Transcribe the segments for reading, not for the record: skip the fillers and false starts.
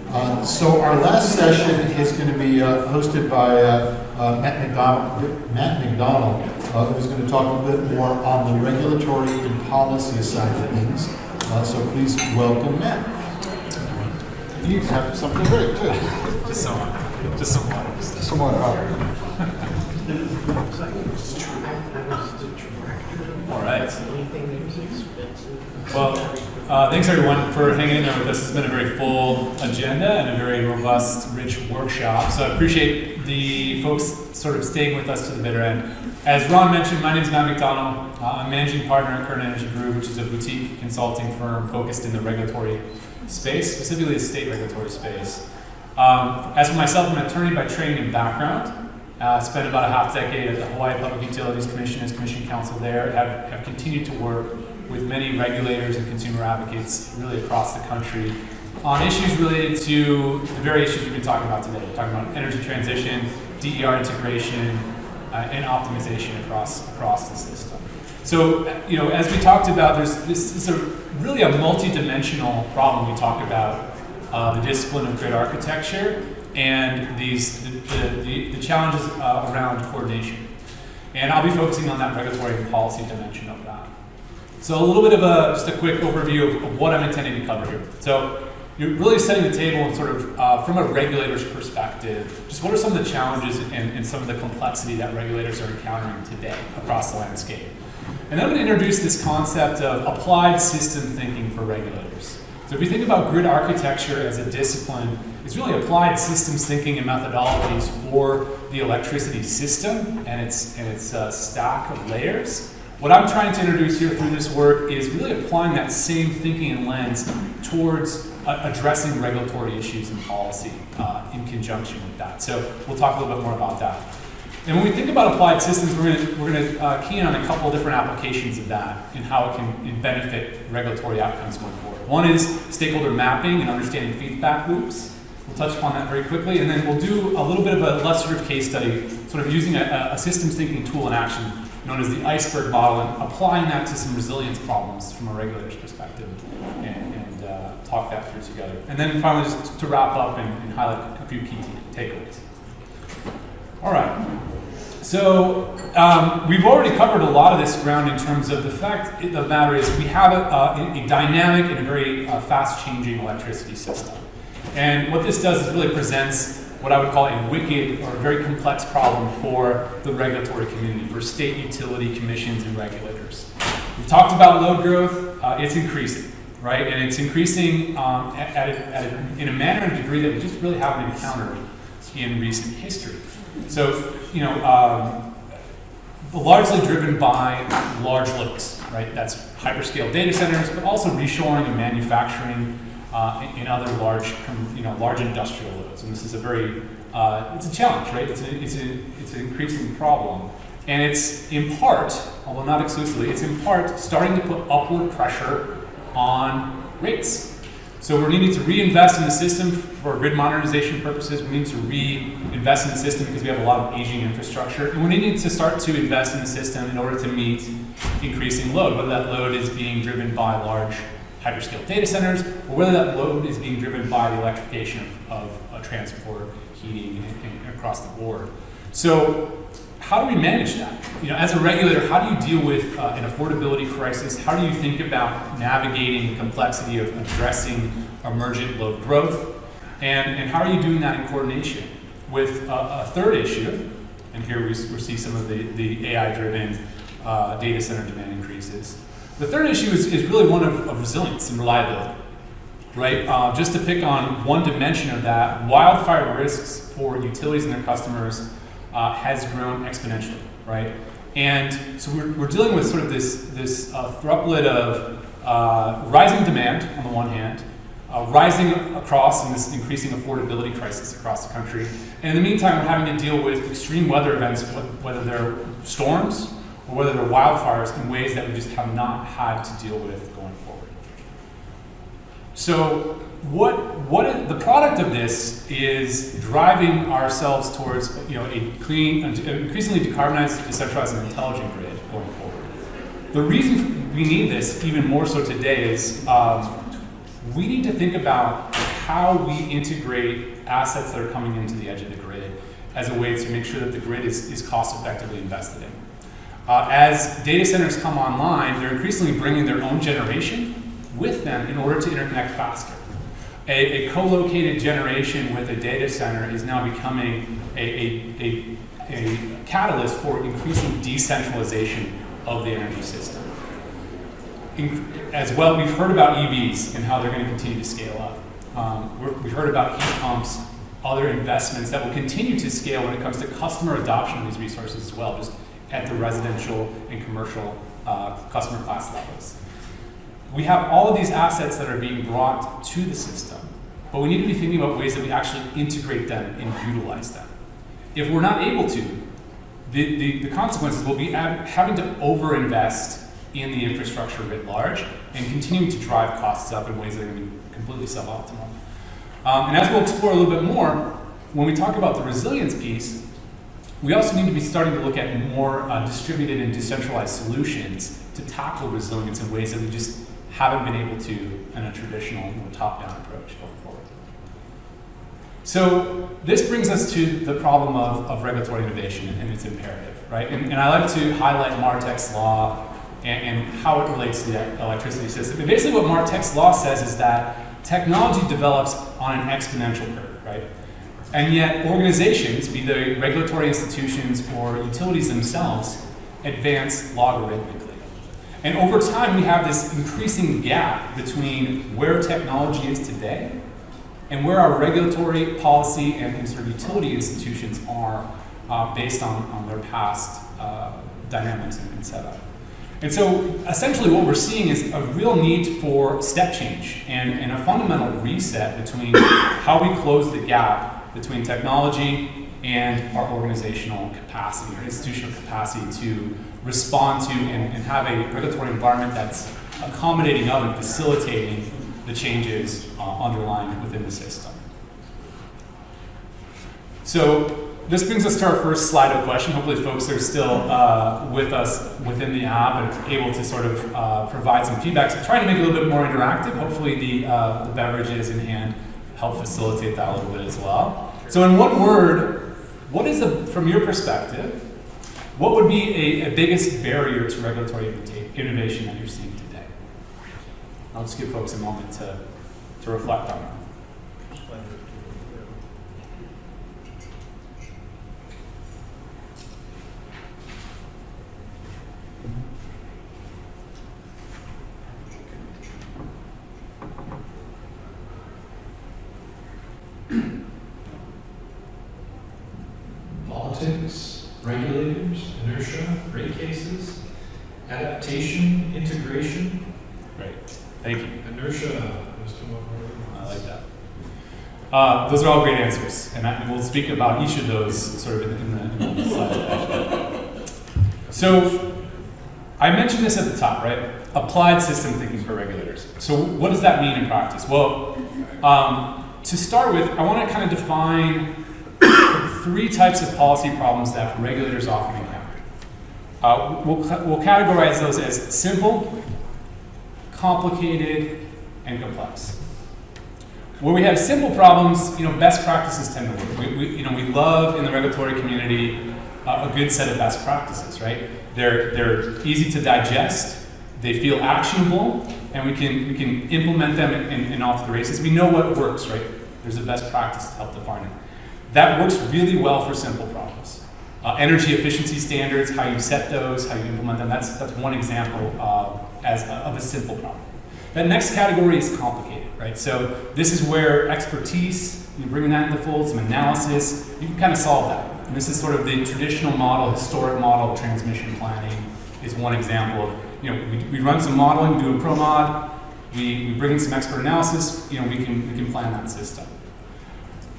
So our last session is going to be hosted by Matt McDonnell, who's going to talk a bit more on the regulatory and policy side of things. So please welcome Matt. You have something great too. Just some water. Just some water. All right. Well, thanks everyone for hanging in there with us. It's been a very full agenda and a very robust, rich workshop. So I appreciate the folks sort of staying with us to the bitter end. As Ron mentioned, my name is Matt McDonnell. I'm managing partner at Current Energy Group, which is a boutique consulting firm focused in the regulatory space, specifically the state regulatory space. As for myself, I'm an attorney by training and background. Spent about a half decade at the Hawaii Public Utilities Commission as Commission Counsel there. Have continued to work with many regulators and consumer advocates really across the country on issues related to the very issues we've been talking about today. We're talking about energy transition, DER integration, and optimization across the system. So, as we talked about, this is really a multi-dimensional problem. We talk about the discipline of grid architecture and the challenges around coordination. And I'll be focusing on that regulatory and policy dimension of that. So a little bit of just a quick overview of what I'm intending to cover here. So you're really setting the table and sort of from a regulator's perspective, just what are some of the challenges and some of the complexity that regulators are encountering today across the landscape. And then I'm going to introduce this concept of applied system thinking for regulators. So if you think about grid architecture as a discipline, it's really applied systems thinking and methodologies for the electricity system and its stack of layers. What I'm trying to introduce here through this work is really applying that same thinking and lens towards addressing regulatory issues and policy in conjunction with that. So we'll talk a little bit more about that. And when we think about applied systems, we're going to key in on a couple of different applications of that and how it can benefit regulatory outcomes going forward. One is stakeholder mapping and understanding feedback loops. We'll touch upon that very quickly, and then we'll do a little bit of a illustrative case study, sort of using a systems thinking tool in action known as the iceberg model and applying that to some resilience problems from a regulator's perspective and talk that through together. And then finally, just to wrap up and highlight a few key takeaways. All right. So we've already covered a lot of this ground in terms of the fact of the matter is we have a dynamic and a very fast-changing electricity system. And what this does is really presents what I would call a wicked or a very complex problem for the regulatory community, for state utility commissions and regulators. We've talked about load growth. It's increasing, right? And it's increasing in a manner and degree that we just really haven't encountered in recent history. So, largely driven by large loads, right? That's hyperscale data centers, but also reshoring and manufacturing in other large industrial loads. And this is it's a challenge, right? It's an increasing problem. And it's in part, although not exclusively, it's in part starting to put upward pressure on rates. So we're needing to reinvest in the system for grid modernization purposes. We need to reinvest in the system because we have a lot of aging infrastructure. And we're needing to start to invest in the system in order to meet increasing load, whether that load is being driven by large hyperscale data centers, or whether that load is being driven by the electrification of transport, heating, and across the board. So how do we manage that? As a regulator, how do you deal with an affordability crisis? How do you think about navigating the complexity of addressing emergent load growth? And how are you doing that in coordination with a third issue? And here we see some of the AI-driven data center demand increases. The third issue is really one of resilience and reliability, right? Just to pick on one dimension of that, wildfire risks for utilities and their customers has grown exponentially, right? And so we're dealing with sort of this throughput of rising demand on the one hand, rising across and this increasing affordability crisis across the country. And in the meantime, we're having to deal with extreme weather events, whether they're storms or whether they're wildfires, in ways that we just have not had to deal with going forward. So the product of this is driving ourselves towards a clean, increasingly decarbonized, decentralized, and intelligent grid going forward. The reason we need this even more so today is we need to think about how we integrate assets that are coming into the edge of the grid as a way to make sure that the grid is cost effectively invested in. As data centers come online, they're increasingly bringing their own generation with them in order to interconnect faster. A co-located generation with a data center is now becoming a catalyst for increasing decentralization of the energy system. As well, we've heard about EVs and how they're going to continue to scale up. We've heard about heat pumps, other investments that will continue to scale when it comes to customer adoption of these resources as well, just at the residential and commercial customer class levels. We have all of these assets that are being brought to the system, but we need to be thinking about ways that we actually integrate them and utilize them. If we're not able to, the consequences will be having to overinvest in the infrastructure writ large and continuing to drive costs up in ways that are going to be completely suboptimal. And as we'll explore a little bit more, when we talk about the resilience piece, we also need to be starting to look at more distributed and decentralized solutions to tackle resilience in ways that we just haven't been able to in a traditional top-down approach going forward. So this brings us to the problem of regulatory innovation and its imperative, right? And I like to highlight Martek's law and how it relates to the electricity system. And basically what Martek's law says is that technology develops on an exponential curve, right? And yet organizations, be they regulatory institutions or utilities themselves, advance logarithmically. And over time, we have this increasing gap between where technology is today and where our regulatory policy and sort of utility institutions are based on their past dynamics and setup. And so essentially what we're seeing is a real need for step change and a fundamental reset between how we close the gap between technology and our organizational capacity or institutional capacity to respond to and have a regulatory environment that's accommodating of and facilitating the changes underlying within the system. So this brings us to our first Slido question. Hopefully folks are still with us within the app and able to sort of provide some feedback. So trying to make it a little bit more interactive. Hopefully the beverages in hand help facilitate that a little bit as well. So in one word, what is, from your perspective, what would be a biggest barrier to regulatory innovation that you're seeing today? I'll just give folks a moment to reflect on that. Politics, regulators, inertia, rate cases, adaptation, integration. Great, thank you. Inertia. I like that. Those are all great answers, and we'll speak about each of those sort of in the slides. So I mentioned this at the top, right? Applied system thinking for regulators. So what does that mean in practice? Well, to start with, I want to kind of define three types of policy problems that regulators often encounter. We'll categorize those as simple, complicated, and complex. Where we have simple problems, best practices tend to work. We love in the regulatory community a good set of best practices, right? They're easy to digest, they feel actionable, and we can implement them and off the races. We know what works, right? There's a best practice to help define it. That works really well for simple problems. Energy efficiency standards, how you set those, how you implement them, that's one example of a simple problem. That next category is complicated, right? So this is where expertise, bringing that in the fold, some analysis, you can kind of solve that. And this is sort of the traditional model, historic model of transmission planning is one example of, we run some modeling, we do a pro-mod, we bring in some expert analysis, we can plan that system.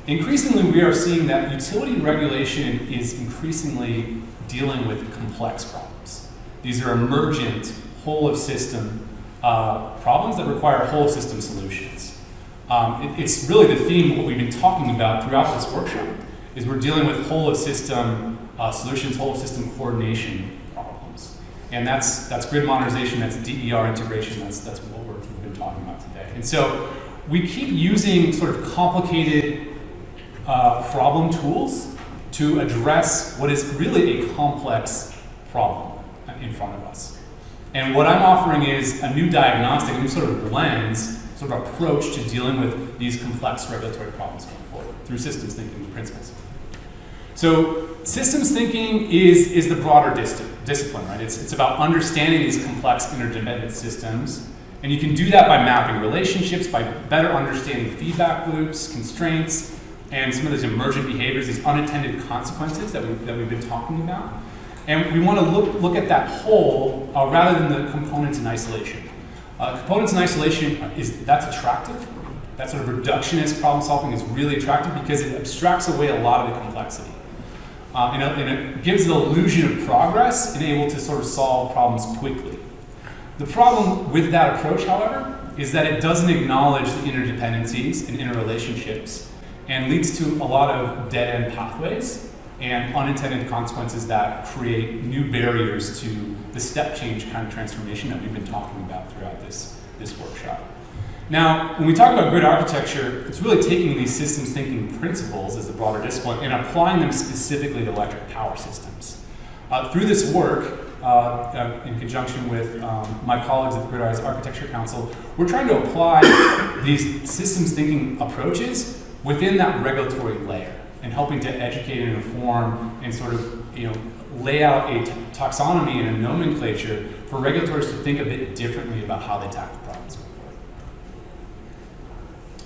Increasingly, we are seeing that utility regulation is increasingly dealing with complex problems. These are emergent whole-of-system problems that require whole-of-system solutions. It's really the theme of what we've been talking about throughout this workshop, is we're dealing with whole-of-system solutions, whole-of-system coordination problems. And that's grid modernization, that's DER integration, that's what we've been talking about today. And so we keep using sort of complicated problem tools to address what is really a complex problem in front of us. And what I'm offering is a new diagnostic, a new sort of lens, sort of approach to dealing with these complex regulatory problems going forward through systems thinking principles. So systems thinking is the broader discipline, right? It's about understanding these complex interdependent systems. And you can do that by mapping relationships, by better understanding feedback loops, constraints, and some of those emergent behaviors, these unintended consequences that we've been talking about. And we want to look at that whole rather than the components in isolation. Components in isolation, that's attractive. That sort of reductionist problem solving is really attractive because it abstracts away a lot of the complexity. And it gives the illusion of progress and able to sort of solve problems quickly. The problem with that approach, however, is that it doesn't acknowledge the interdependencies and interrelationships and leads to a lot of dead-end pathways and unintended consequences that create new barriers to the step change kind of transformation that we've been talking about throughout this workshop. Now, when we talk about grid architecture, it's really taking these systems thinking principles as the broader discipline and applying them specifically to electric power systems. Through this work, in conjunction with my colleagues at the Grid Architecture Council, we're trying to apply these systems thinking approaches within that regulatory layer and helping to educate and inform and sort of lay out a taxonomy and a nomenclature for regulators to think a bit differently about how they tackle problems.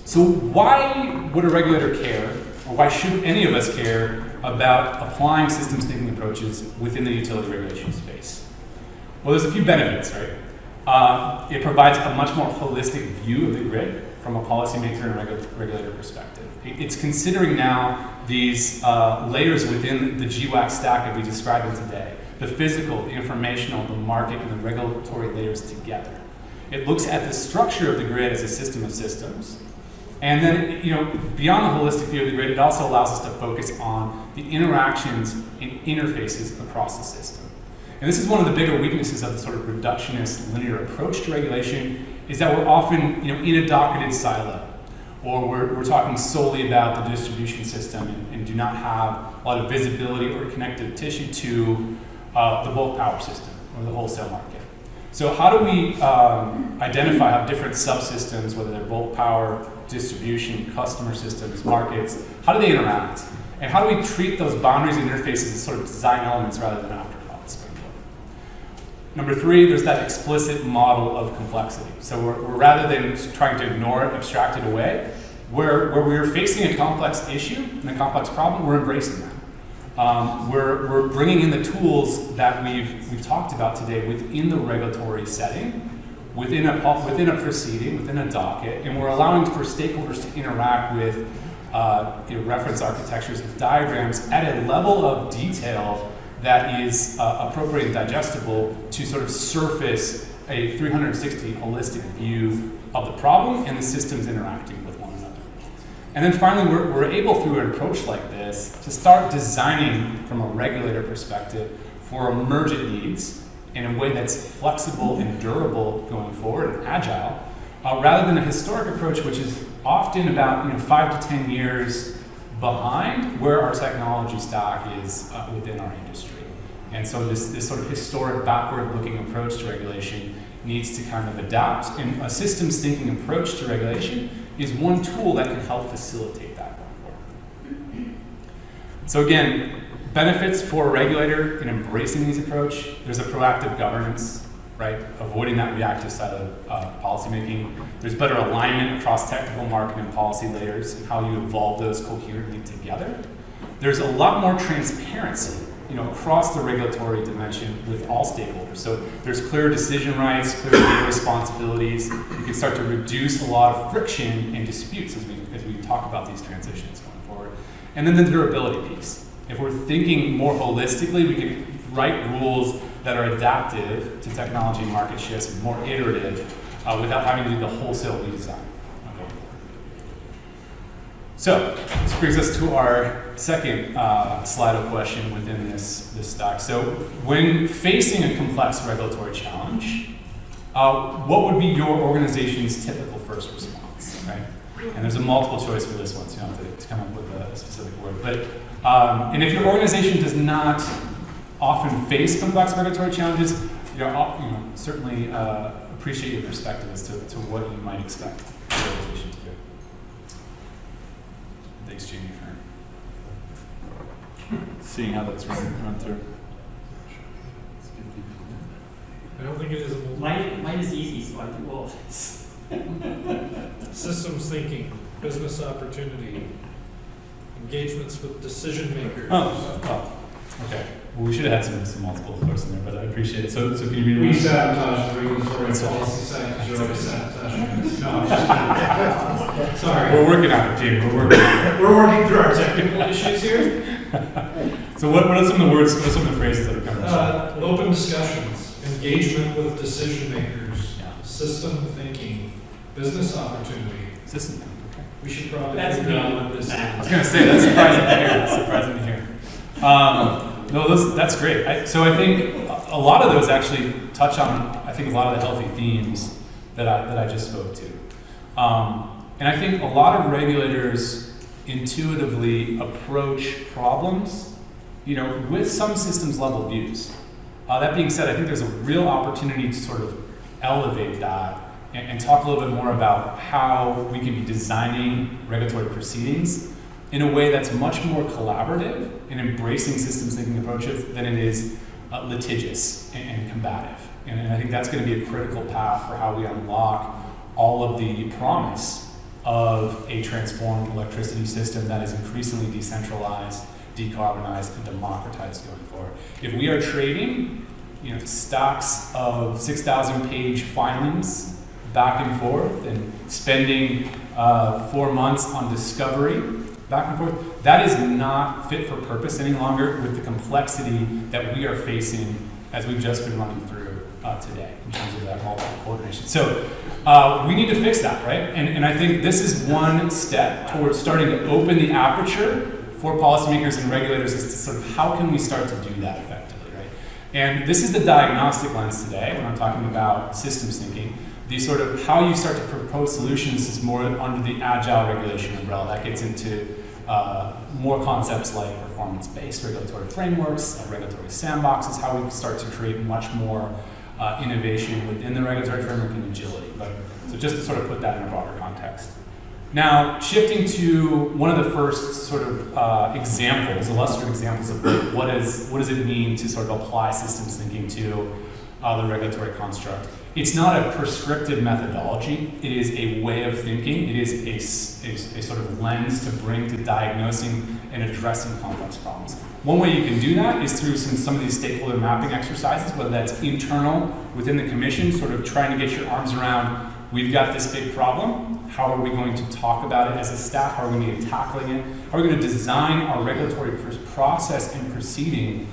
So why would a regulator care, or why should any of us care about applying systems thinking approaches within the utility regulation space? Well, there's a few benefits, right? It provides a much more holistic view of the grid from a policymaker and regulator perspective. It's considering now these layers within the GWAC stack that we described in today, the physical, the informational, the market, and the regulatory layers together. It looks at the structure of the grid as a system of systems. And then, beyond the holistic view of the grid, it also allows us to focus on the interactions and interfaces across the system. And this is one of the bigger weaknesses of the sort of reductionist linear approach to regulation, is that we're often, in a docketed silo, or we're talking solely about the distribution system and do not have a lot of visibility or connective tissue to the bulk power system or the wholesale market. So how do we identify how different subsystems, whether they're bulk power, distribution, customer systems, markets, how do they interact? And how do we treat those boundaries and interfaces as sort of design elements rather than afterthoughts? Number 3, there's that explicit model of complexity. So we're rather than trying to ignore it, abstract it away, where we're facing a complex issue and a complex problem, we're embracing that. We're bringing in the tools that we've talked about today within the regulatory setting, within a proceeding, within a docket, and we're allowing for stakeholders to interact with reference architectures and diagrams at a level of detail that is appropriate and digestible to sort of surface a 360 holistic view of the problem and the systems interacting with one another. And then finally, we're able through an approach like this to start designing from a regulator perspective for emergent needs in a way that's flexible and durable going forward and agile, rather than a historic approach which is often about 5 to 10 years behind where our technology stack is within our industry. And so this sort of historic backward-looking approach to regulation needs to kind of adapt. And a systems thinking approach to regulation is one tool that can help facilitate that going forward. So again, benefits for a regulator in embracing these approach, there's a proactive governance, right? Avoiding that reactive side of policymaking. There's better alignment across technical, market, and policy layers and how you evolve those coherently together. There's a lot more transparency, across the regulatory dimension with all stakeholders. So there's clear decision rights, clear data responsibilities. You can start to reduce a lot of friction and disputes as we talk about these transitions going forward. And then the durability piece. If we're thinking more holistically, we can write rules that are adaptive to technology and market shifts, more iterative, without having to do the wholesale redesign. So this brings us to our second Slido question within this stack. So when facing a complex regulatory challenge, what would be your organization's typical first response, right? And there's a multiple choice for this one, so you don't have to come up with a specific word. But and if your organization does not often face complex regulatory challenges, certainly appreciate your perspective as to what you might expect the organization to do. Thanks, Jamie, for seeing how that's run through. I don't think it is a Mine is easy, so I do all of this. systems thinking, business opportunity, engagements with decision makers. Oh, okay. Well, we should have had some multiple floors in there, but I appreciate it. So can you read We it? sabotage the regulatory policy side because you're already sabotaging. No, I'm just kidding. Sorry. We're working on it, Jamie. We're working on it. We're working through our technical issues here. So what are some of the words, what are some of the phrases that are coming up? Open discussions, engagement with decision makers, Yeah. system thinking, business opportunity. System. Okay. We should probably That's figure me. out what this I was is. going to say, that's surprising to hear. That's surprising to hear. No, that's great. So I think a lot of those actually touch on, I think, a lot of the healthy themes that I just spoke to. And I think a lot of regulators intuitively approach problems, with some systems level views. That being said, I think there's a real opportunity to sort of elevate that and talk a little bit more about how we can be designing regulatory proceedings in a way that's much more collaborative and embracing systems thinking approaches than it is litigious and combative. And I think that's going to be a critical path for how we unlock all of the promise of a transformed electricity system that is increasingly decentralized, decarbonized, and democratized going forward. If we are trading, stacks of 6,000-page filings back and forth and spending 4 months on discovery back and forth, that is not fit for purpose any longer with the complexity that we are facing as we've just been running through today in terms of that multiple coordination. So we need to fix that, right? And I think this is one step towards starting to open the aperture for policymakers and regulators as to sort of how can we start to do that effectively, right? And this is the diagnostic lens today when I'm talking about systems thinking. The sort of how you start to propose solutions is more under the agile regulation umbrella. That gets into more concepts like performance-based regulatory frameworks, regulatory sandboxes, how we start to create much more innovation within the regulatory framework and agility. So just to sort of put that in a broader context. Now, shifting to one of the first sort of examples, illustrative examples of what does it mean to sort of apply systems thinking to the regulatory construct. It's not a prescriptive methodology. It is a way of thinking. It is a sort of lens to bring to diagnosing and addressing complex problems. One way you can do that is through some of these stakeholder mapping exercises, whether that's internal within the commission, sort of trying to get your arms around, we've got this big problem. How are we going to talk about it as a staff? How are we going to be tackling it? How are we going to design our regulatory process and proceeding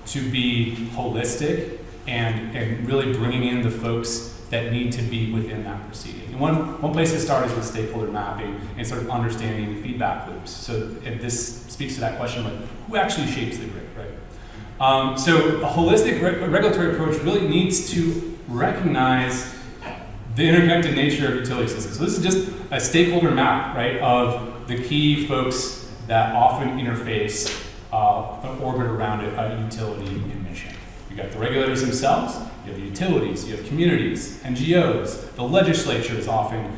to be holistic and really bringing in the folks that need to be within that proceeding. And one place to start is with stakeholder mapping and sort of understanding feedback loops. So this speaks to that question of who actually shapes the grid, right? So a holistic regulatory approach really needs to recognize the interconnected nature of utility systems. So this is just a stakeholder map, right, of the key folks that often interface orbit around a utility emission. You got the regulators themselves, you have the utilities, you have communities, NGOs, the legislature is often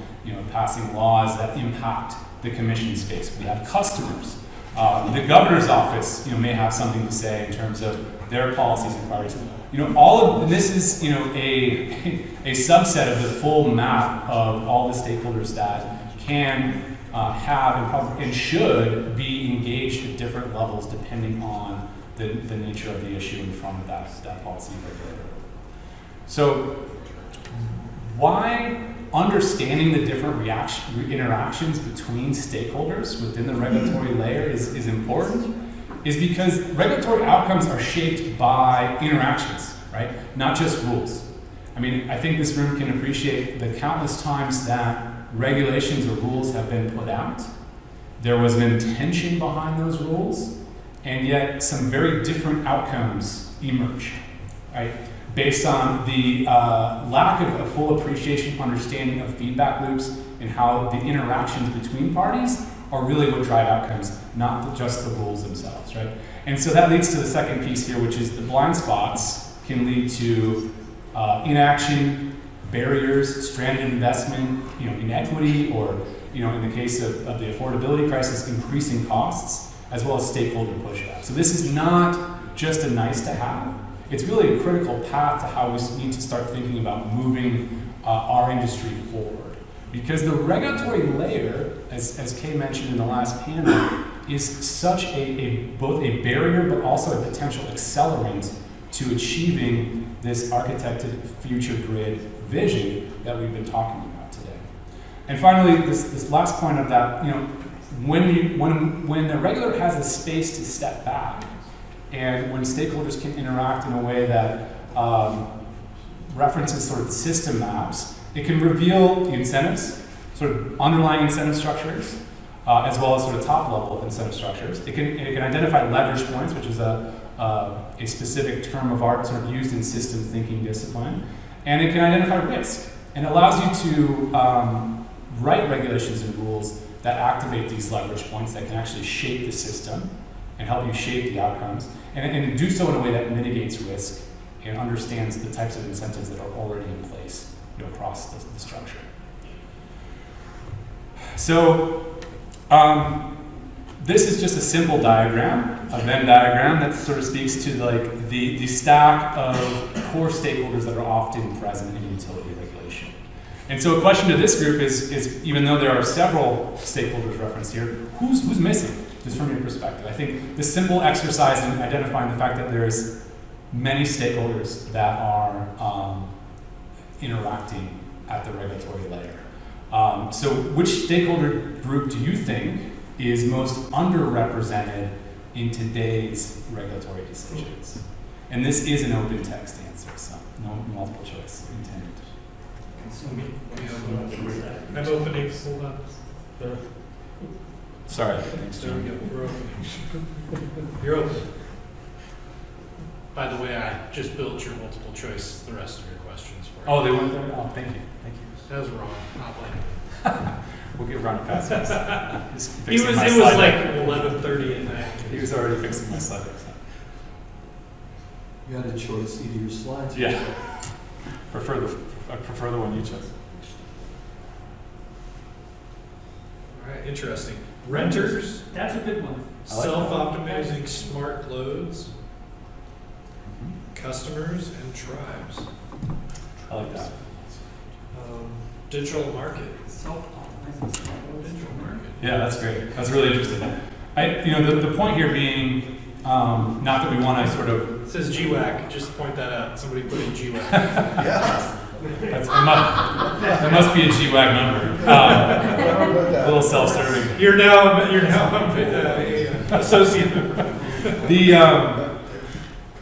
passing laws that impact the commission space. We have customers. The governor's office may have something to say in terms of their policies and priorities. And this is a subset of the full map of all the stakeholders that can have and should be engaged at different levels depending on the nature of the issue in front of that policy regulator. So why understanding the different interactions between stakeholders within the regulatory layer is important is because regulatory outcomes are shaped by interactions, right? Not just rules. I mean, I think this room can appreciate the countless times that regulations or rules have been put out. There was an intention behind those rules, and yet some very different outcomes emerge, right? Based on the lack of a full appreciation, understanding of feedback loops and how the interactions between parties are really what drive outcomes, not just the rules themselves, right? And so that leads to the second piece here, which is the blind spots can lead to inaction, barriers, stranded investment, inequity, or in the case of the affordability crisis, increasing costs, as well as stakeholder pushback. So this is not just a nice to have. It's really a critical path to how we need to start thinking about moving our industry forward. Because the regulatory layer, as Kay mentioned in the last panel, is such both a barrier but also a potential accelerant to achieving this architected future grid vision that we've been talking about today. And finally, this last point of that, when the regulator has a space to step back, and when stakeholders can interact in a way that references sort of system maps, it can reveal the incentives, sort of underlying incentive structures, as well as sort of top-level incentive structures. It can identify leverage points, which is a specific term of art sort of used in system thinking discipline. And it can identify risk. And it allows you to write regulations and rules that activate these leverage points that can actually shape the system and help you shape the outcomes, and do so in a way that mitigates risk and understands the types of incentives that are already in place across the structure. So this is just a simple diagram, a Venn diagram that sort of speaks to like the stack of core stakeholders that are often present in utility regulation. And so a question to this group is even though there are several stakeholders referenced here, who's missing, just from your perspective? I think this simple exercise in identifying the fact that there's many stakeholders that are interacting at the regulatory layer. So which stakeholder group do you think is most underrepresented in today's regulatory decisions? And this is an open text answer, so no multiple choice intended. I'm opening, hold on. Sorry. Thanks, There we John. go, we're open. You're open. By the way, I just built your multiple choice, the rest of your questions for you. Oh, they went there? Oh, thank you. Thank you. That was wrong, not like. We'll get Ron past this. He's It fixing was my like slide deck. 11:30 at night. He was already fixing my slide deck. so. You had a choice, either your slides. or- Yeah. I prefer the one you chose. All right, interesting. Renters, That's a good one. I like that. self-optimizing smart loads, customers, and tribes. I like that. Digital market. Self-optimizing. Digital market. Yeah, that's great. That's really interesting. The point here being, not that we want to sort of, It says GWAC, just point that out. Somebody put in GWAC. it must be a GWAC number. A little self-serving. You're now associate member.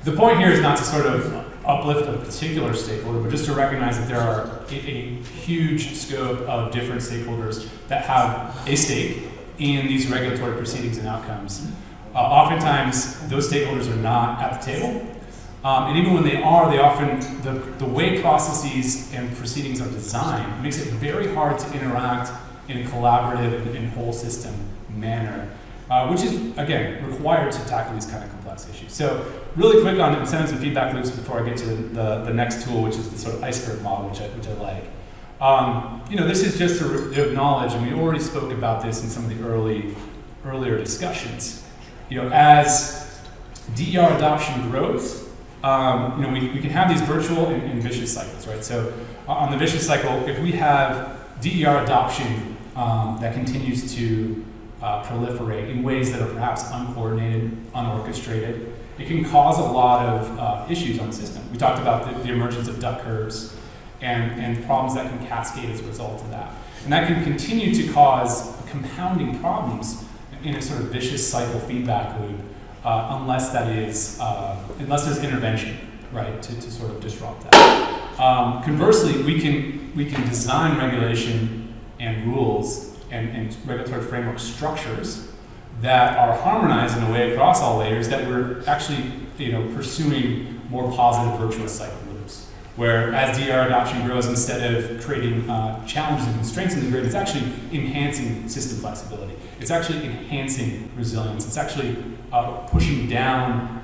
The point here is not to sort of uplift a particular stakeholder, but just to recognize that there are a huge scope of different stakeholders that have a stake in these regulatory proceedings and outcomes. Oftentimes, those stakeholders are not at the table. And even when they are, they often, the way processes and proceedings are designed makes it very hard to interact in a collaborative and whole system manner, which is, again, required to tackle these kind of complex issues. So really quick on incentives and feedback loops before I get to the next tool, which is the sort of iceberg model, which I like. This is just to acknowledge, and we already spoke about this in some of the earlier discussions. As DER adoption grows, we can have these virtual and vicious cycles, right? So on the vicious cycle, if we have DER adoption that continues to proliferate in ways that are perhaps uncoordinated, unorchestrated, it can cause a lot of issues on the system. We talked about the emergence of duck curves and problems that can cascade as a result of that. And that can continue to cause compounding problems in a sort of vicious cycle feedback loop unless there's intervention, right, to sort of disrupt that. Conversely, we can design regulation and rules and regulatory framework structures that are harmonized in a way across all layers that we're actually pursuing more positive virtuous cycle loops. where as DER adoption grows, instead of creating challenges and constraints in the grid, it's actually enhancing system flexibility. It's actually enhancing resilience. It's actually pushing down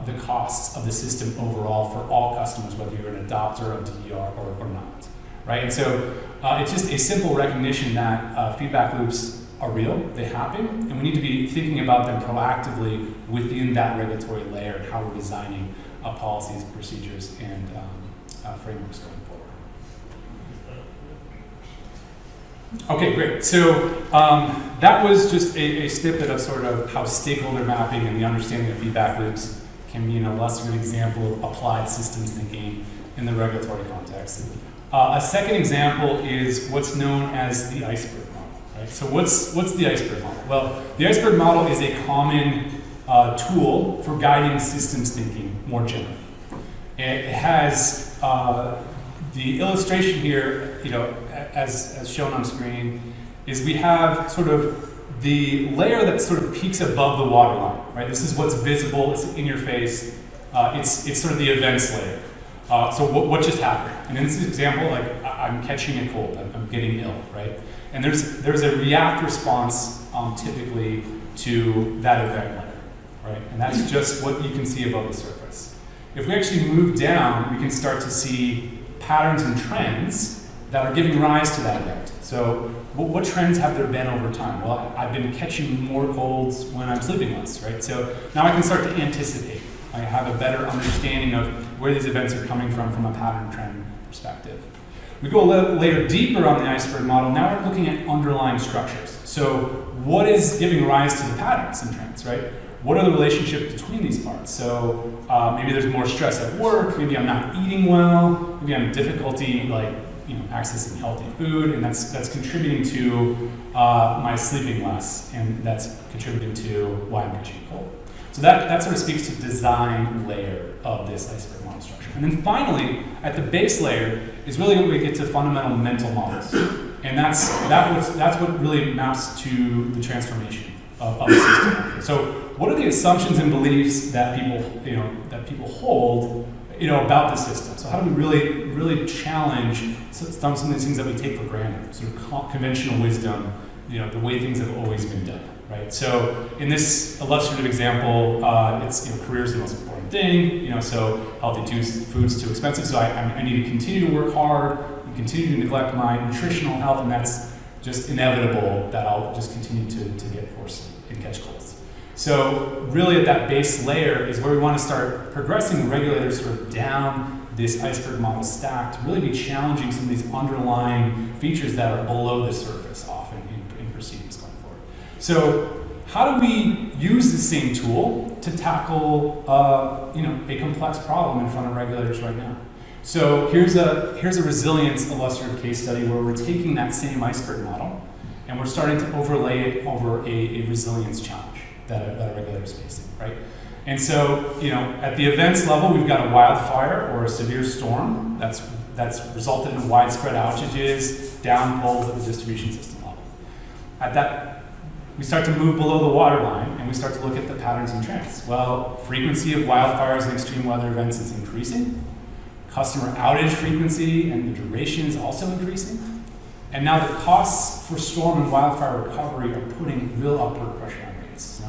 the costs of the system overall for all customers, whether you're an adopter of DER or not, right? And so it's just a simple recognition that feedback loops are real, they happen, and we need to be thinking about them proactively within that regulatory layer and how we're designing policies, procedures, and frameworks going forward. Okay, great. So that was just a snippet of sort of how stakeholder mapping and the understanding of feedback loops can be an illustrative example of applied systems thinking in the regulatory context. A second example is what's known as the iceberg model. Right? So what's the iceberg model? Well, the iceberg model is a common tool for guiding systems thinking more generally. It has the illustration here, as shown on screen, is we have sort of the layer that sort of peaks above the waterline, right? This is what's visible, it's in your face. It's sort of the events layer. So what just happened? And in this example, like I'm catching a cold, I'm getting ill, right? And there's a react response typically to that event layer, right? And that's just what you can see above the surface. If we actually move down, we can start to see patterns and trends that are giving rise to that event. So what trends have there been over time? Well, I've been catching more colds when I'm sleeping less, right? So now I can start to anticipate. I have a better understanding of where these events are coming from a pattern trend perspective. We go a layer deeper on the iceberg model. Now we're looking at underlying structures. So what is giving rise to the patterns and trends, right? What are the relationships between these parts? So maybe there's more stress at work, maybe I'm not eating well, maybe I'm having difficulty accessing healthy food, and that's contributing to my sleeping less, and that's contributing to why I'm catching a cold. So that sort of speaks to the design layer of this iceberg model structure. And then finally, at the base layer is really where we get to fundamental mental models. And that's what really maps to the transformation of the system. So what are the assumptions and beliefs that people hold about the system? So how do we really challenge some of these things that we take for granted, sort of conventional wisdom, the way things have always been done, right? So in this illustrative example, it's career is the most important thing, so healthy food's too expensive, so I need to continue to work hard and continue to neglect my nutritional health, and that's just inevitable that I'll just continue to get hoarse and catch colds. So really at that base layer is where we want to start progressing regulators sort of down this iceberg model stack to really be challenging some of these underlying features that are below the surface often in proceedings going forward. So how do we use the same tool to tackle a complex problem in front of regulators right now? So here's a resilience illustrative case study where we're taking that same iceberg model and we're starting to overlay it over a resilience challenge that a regulator is facing, right? And so, at the events level, we've got a wildfire or a severe storm that's resulted in widespread outages, down poles at the distribution system level. At that, we start to move below the waterline and we start to look at the patterns and trends. Well, frequency of wildfires and extreme weather events is increasing. Customer outage frequency and the duration is also increasing. And now the costs for storm and wildfire recovery are putting real upward pressure on rates.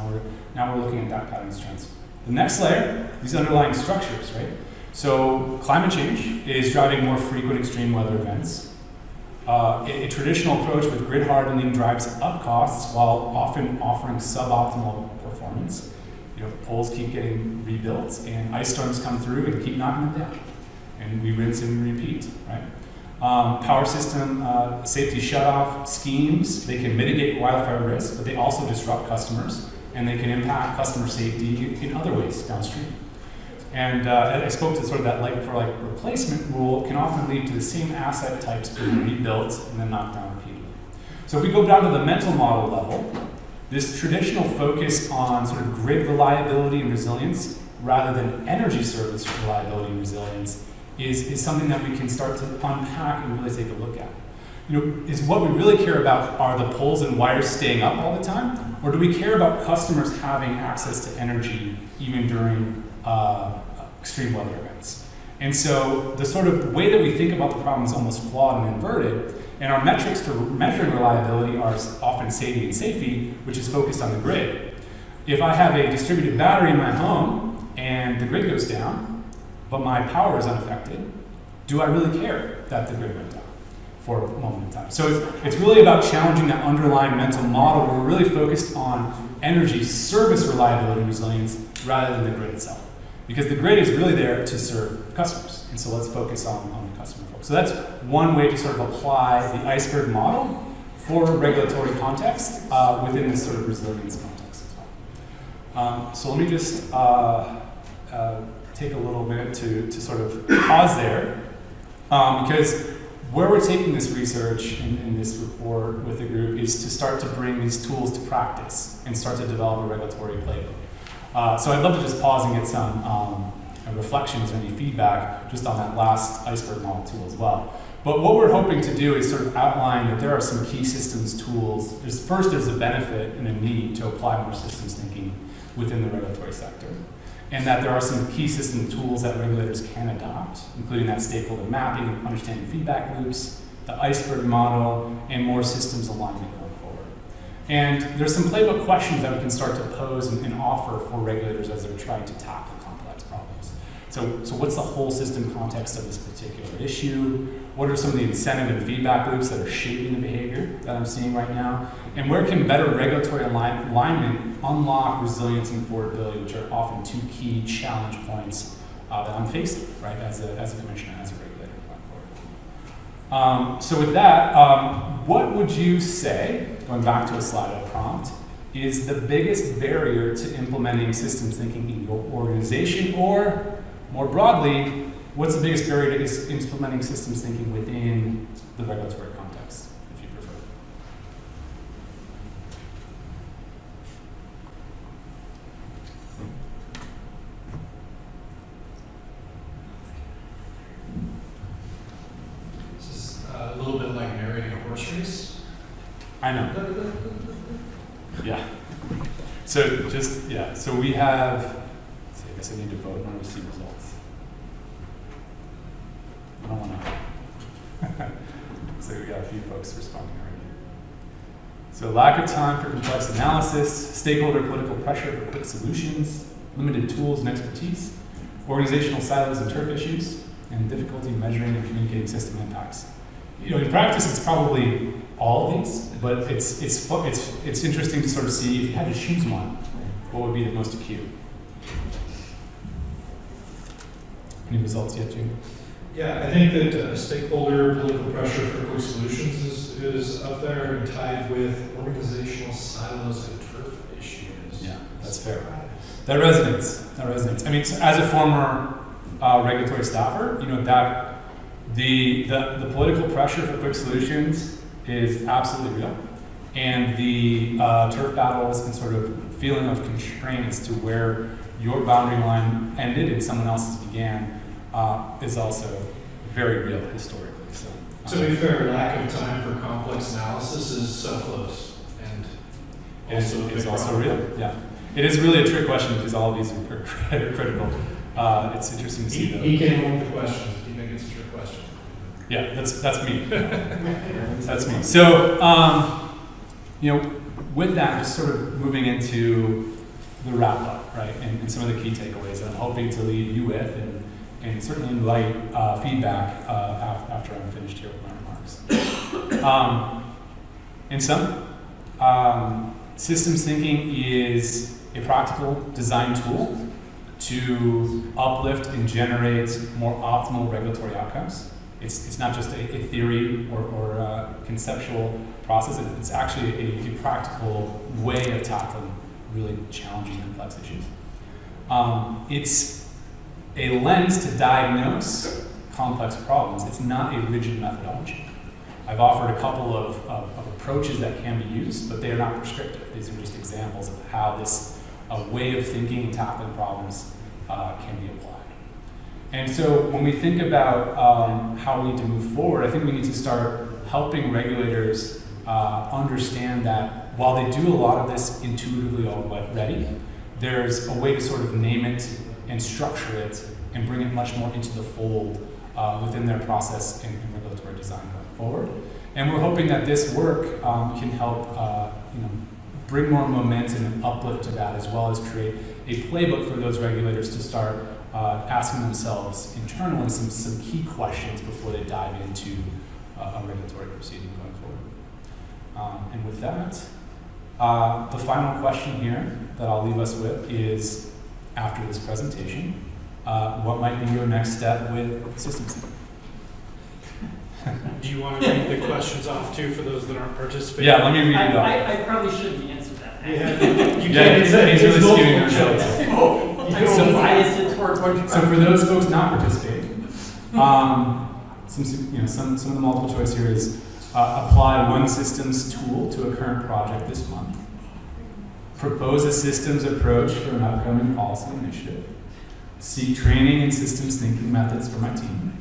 Now we're looking at that patterns and trends. The next layer, these underlying structures, right? So climate change is driving more frequent extreme weather events. A traditional approach with grid hardening drives up costs while often offering suboptimal performance. Poles keep getting rebuilt and ice storms come through and keep knocking them down. And we rinse and repeat, right? Power system safety shutoff schemes, they can mitigate wildfire risk, but they also disrupt customers and they can impact customer safety in other ways downstream. And I spoke to sort of that like-for-like replacement rule can often lead to the same asset types being rebuilt and then knocked down repeatedly. So if we go down to the mental model level, this traditional focus on sort of grid reliability and resilience rather than energy service reliability and resilience is something that we can start to unpack and really take a look at. Is what we really care about are the poles and wires staying up all the time, or do we care about customers having access to energy even during extreme weather events? And so the sort of way that we think about the problem is almost flawed and inverted, and our metrics for measuring reliability are often SAIDI and SAFE, which is focused on the grid. If I have a distributed battery in my home and the grid goes down, but my power is unaffected, do I really care that the grid went down for a moment in time? So it's really about challenging that underlying mental model where we're really focused on energy service reliability and resilience rather than the grid itself. Because the grid is really there to serve customers. And so let's focus on the customer folks. So that's one way to sort of apply the iceberg model for regulatory context within this sort of resilience context as well. So let me just take a little minute to sort of pause there. Because where we're taking this research in this report with the group is to start to bring these tools to practice and start to develop a regulatory playbook. So I'd love to just pause and get some reflections or any feedback just on that last iceberg model tool as well. But what we're hoping to do is sort of outline that there are some key systems tools. There's a benefit and a need to apply more systems thinking within the regulatory sector. And that there are some key system tools that regulators can adopt, including that stakeholder mapping, understanding feedback loops, the iceberg model, and more systems alignment going forward. And there's some playbook questions that we can start to pose and offer for regulators as they're trying to tackle complex problems. So what's the whole system context of this particular issue? What are some of the incentive and feedback loops that are shaping the behavior that I'm seeing right now? And where can better regulatory alignment unlock resilience and affordability, which are often two key challenge points that I'm facing, right, as a commissioner, as a regulator going forward. So with that, what would you say, going back to a Slido prompt, is the biggest barrier to implementing systems thinking in your organization, or more broadly, what's the biggest barrier to implementing systems thinking within the regulatory context, if you prefer? This is a little bit like narrating a horse race. I know. Yeah. So so we have, let's see, I guess I need to vote when we see results. I don't want to. So we got a few folks responding already. So lack of time for complex analysis, stakeholder political pressure for quick solutions, limited tools and expertise, organizational silos and turf issues, and difficulty measuring and communicating system impacts. You know, in practice, it's probably all of these, but it's interesting to sort of see if you had to choose one, what would be the most acute? Any results yet, Jim? Yeah, I think that stakeholder political pressure for quick solutions is up there and tied with organizational silos and turf issues. Yeah, that's fair. That resonates. I mean, so as a former regulatory staffer, you know that the political pressure for quick solutions is absolutely real, and the turf battles and sort of feeling of constraint as to where your boundary line ended and someone else's began is also very real historically. So, to be fair, lack of time for complex analysis is so close, and it's also real. Yeah, it is really a trick question because all of these are critical. It's interesting to see. He came up with the questions. If you think it's a trick question. Yeah, that's me. That's me. So, you know, with that, just sort of moving into the wrap up, right, and some of the key takeaways that I'm hoping to leave you with, and certainly invite feedback after I'm finished here with my remarks. In sum, systems thinking is a practical design tool to uplift and generate more optimal regulatory outcomes. It's not just a theory or a conceptual process. It's actually a practical way of tackling really challenging, complex issues. It's a lens to diagnose complex problems. It's not a rigid methodology. I've offered a couple of approaches that can be used, but they are not prescriptive. These are just examples of how this way of thinking and tackling problems can be applied. And so when we think about how we need to move forward, I think we need to start helping regulators understand that while they do a lot of this intuitively already, there's a way to sort of name it and structure it and bring it much more into the fold within their process and regulatory design going forward. And we're hoping that this work can help bring more momentum and uplift to that, as well as create a playbook for those regulators to start asking themselves internally some key questions before they dive into a regulatory proceeding going forward. And with that, the final question here that I'll leave us with is, after this presentation, what might be your next step with systems? Do you want to read the questions off too for those that aren't participating? Yeah, let me read it off. I probably shouldn't answer that. You Yeah, he's really skewing their multiple notes. I'm so biased it towards one. So for those folks not participating, some of the multiple choice here is apply one systems tool to a current project this month. Propose a systems approach for an upcoming policy initiative. Seek training and systems thinking methods for my team.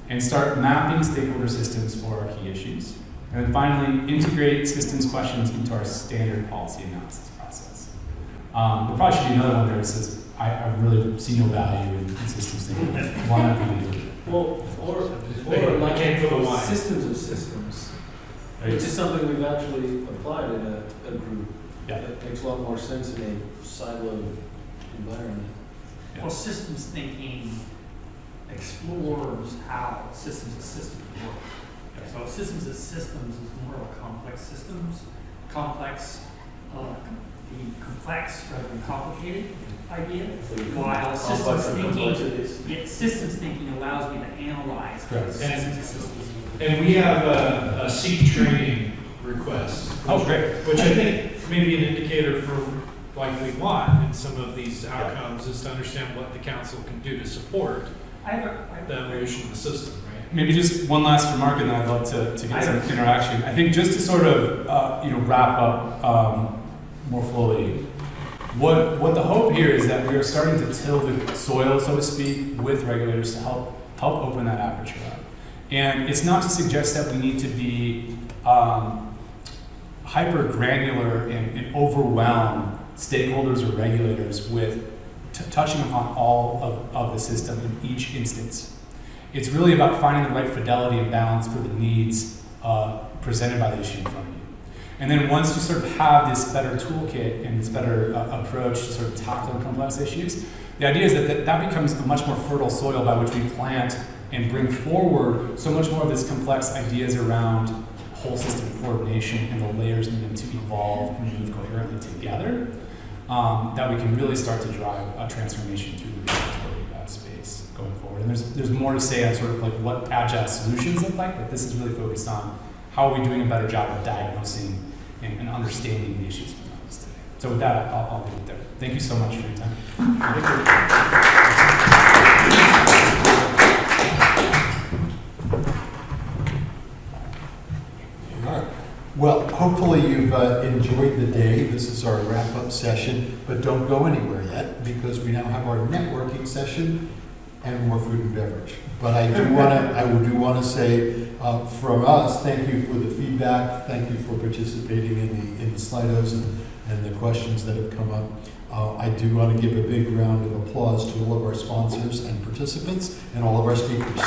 And start mapping stakeholder systems for our key issues. And then finally, integrate systems questions into our standard policy analysis process. There probably should be another one there that says, I really see no value in systems thinking. Why not do it? Well, or like systems of systems, which is something we've actually applied in a group. Yeah. That makes a lot more sense in a siloed environment. Yeah. Well, systems thinking explores how systems of systems work. So systems of systems is more of a complex systems, complex rather than complicated idea. While systems thinking allows me to analyze systems of systems. And we have a seek training request. Oh, great. Which I think may be an indicator for like we want in some of these outcomes is to understand what the council can do to support the evolution of the system, right? Maybe just one last remark, and then I'd love to get some interaction. I think just to sort of wrap up more fully, what the hope here is that we are starting to till the soil, so to speak, with regulators to help open that aperture up. And it's not to suggest that we need to be hyper granular and overwhelm stakeholders or regulators with touching upon all of the system in each instance. It's really about finding the right fidelity and balance for the needs presented by the issue in front of you. And then once you sort of have this better toolkit and this better approach to sort of tackling complex issues, the idea is that becomes a much more fertile soil by which we plant and bring forward so much more of this complex ideas around whole system coordination and the layers needed to evolve and move coherently together, that we can really start to drive a transformation through the regulatory space going forward. And there's more to say on sort of like what agile solutions look like, but this is really focused on how are we doing a better job of diagnosing and understanding the issues we have today. So with that, I'll leave it there. Thank you so much for your time. Well, hopefully you've enjoyed the day. This is our wrap-up session, but don't go anywhere yet because we now have our networking session and more food and beverage. But I do want to say from us, thank you for the feedback. Thank you for participating in the Slidos and the questions that have come up. I do want to give a big round of applause to all of our sponsors and participants and all of our speakers.